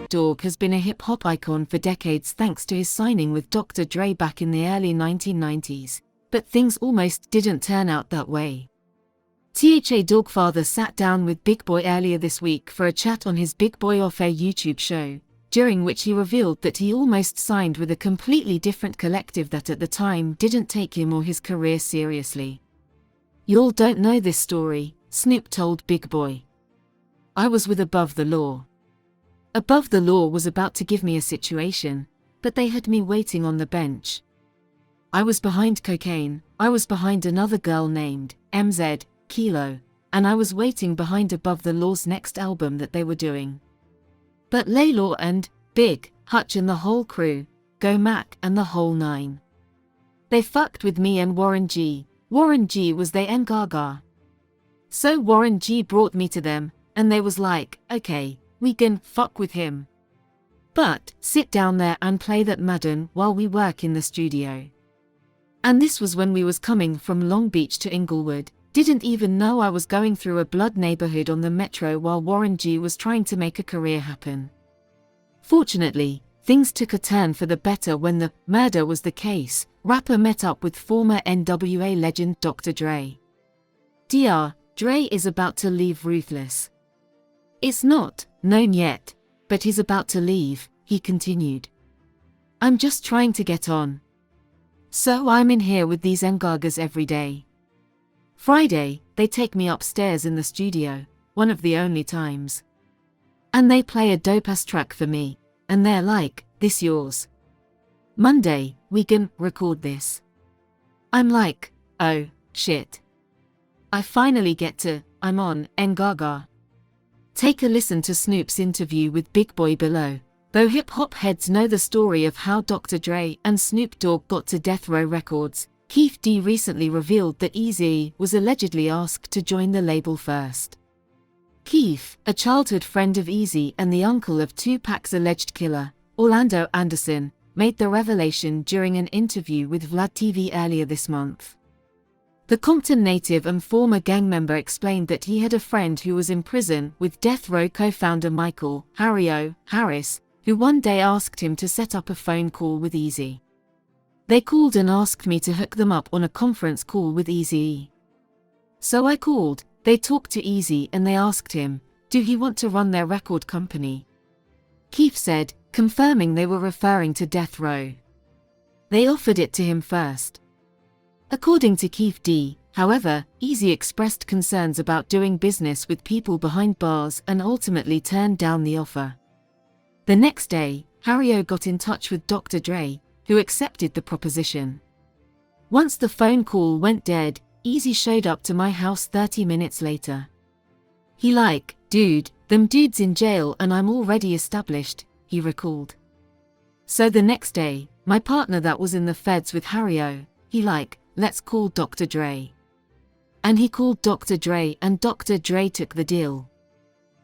Dogg has been a hip-hop icon for decades thanks to his signing with Dr. Dre back in the early 1990s, but things almost didn't turn out that way. Dogg father sat down with Big Boy earlier this week for a chat on his Big Boy Off Air YouTube show, during which he revealed that he almost signed with a completely different collective that at the time didn't take him or his career seriously. "Y'all don't know this story," Snoop told Big Boy. "I was with Above the Law. Above the Law was about to give me a situation, but they had me waiting on the bench. I was behind cocaine, I was behind another girl named MZ, Kilo, and I was waiting behind Above the Law's next album that they were doing. But Laylaw and Big Hutch and the whole crew, Go Mac and the whole nine. They fucked with me and Warren G. Warren G was they and Gaga. So Warren G brought me to them, and they was like, okay, we can fuck with him. But sit down there and play that Madden while we work in the studio. And this was when we was coming from Long Beach to Inglewood, didn't even know I was going through a blood neighborhood on the metro while Warren G was trying to make a career happen. Fortunately, things took a turn for the better when the murder was the case. Rapper met up with former NWA legend Dr. Dre. Dre is about to leave Ruthless. It's not known yet, but he's about to leave, he continued. I'm just trying to get on. So I'm in here with these Ngagas every day. Friday, they take me upstairs in the studio, one of the only times. And they play a dope-ass track for me, and they're like, this yours. Monday, we can record this. I'm like, oh, shit. I finally get to, I'm on Ngaga. Take a listen to Snoop's interview with Big Boy below. Though hip-hop heads know the story of how Dr. Dre and Snoop Dogg got to Death Row Records, Keith D recently revealed that Eazy was allegedly asked to join the label first. Keith, a childhood friend of Eazy and the uncle of Tupac's alleged killer, Orlando Anderson, made the revelation during an interview with Vlad TV earlier this month. The Compton native and former gang member explained that he had a friend who was in prison with Death Row co-founder Michael Harris, who one day asked him to set up a phone call with Eazy. They called and asked me to hook them up on a conference call with Eazy. So I called, they talked to Eazy and they asked him, do he want to run their record company? Keith said, confirming they were referring to Death Row. They offered it to him first. According to Keith D, however, Eazy expressed concerns about doing business with people behind bars and ultimately turned down the offer. The next day, Harry got in touch with Dr. Dre, who accepted the proposition. Once the phone call went dead, Eazy showed up to my house 30 minutes later. He like, dude, them dudes in jail and I'm already established, he recalled. So the next day, my partner that was in the feds with Harry, he like, let's call Dr. Dre. And he called Dr. Dre and Dr. Dre took the deal.